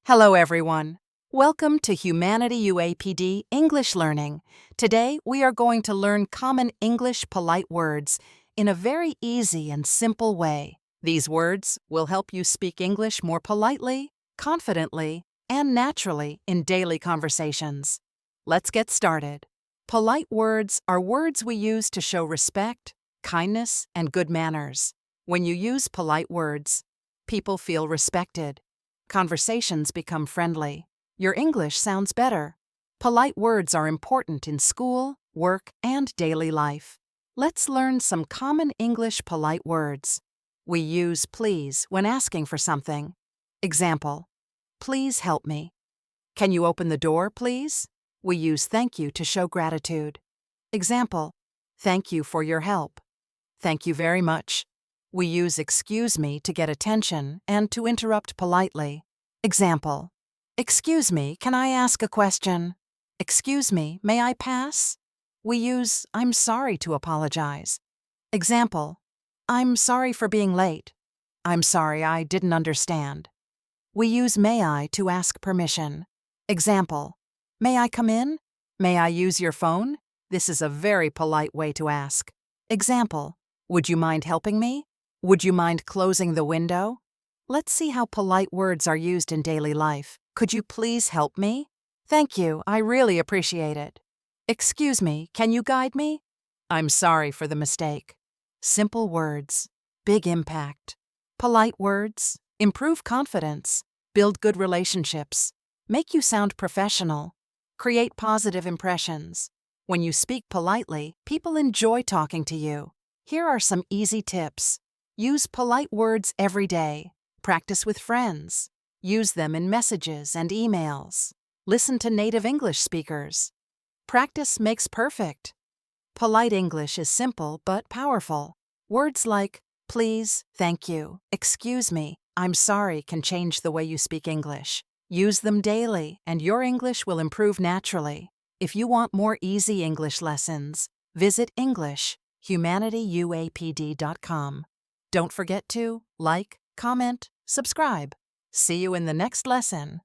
Hello, everyone. Welcome to Humanity UAPD English Learning. Today, we are going to learn common English polite words in a very easy and simple way. These words will help you speak English more politely, confidently, and naturally in daily conversations. Let's get started. Polite words are words we use to show respect, kindness, and good manners. When you use polite words, people feel respected. Conversations become friendly. Your English sounds better. Polite words are important in school, work, and daily life. Let's learn some common English polite words. We use please when asking for something. Example, please help me. Can you open the door, please? We use thank you to show gratitude. Example, thank you for your help. Thank you very much. We use excuse me to get attention and to interrupt politely. Example, excuse me, can I ask a question? Excuse me, may I pass? We use I'm sorry to apologize. Example, I'm sorry for being late. I'm sorry, I didn't understand. We use may I to ask permission. Example, may I come in? May I use your phone? This is a very polite way to ask. Example, would you mind helping me? Would you mind closing the window? Let's see how polite words are used in daily life. Could you please help me? Thank you, I really appreciate it. Excuse me, can you guide me? I'm sorry for the mistake. Simple words, big impact. Polite words improve confidence, build good relationships, make you sound professional, create positive impressions. When you speak politely, people enjoy talking to you. Here are some easy tips. Use polite words every day. Practice with friends. Use them in messages and emails. Listen to native English speakers. Practice makes perfect. Polite English is simple but powerful. Words like please, thank you, excuse me, I'm sorry can change the way you speak English. Use them daily and your English will improve naturally. If you want more easy English lessons, visit HumanityUAPD.com. Don't forget to like, comment, subscribe. See you in the next lesson.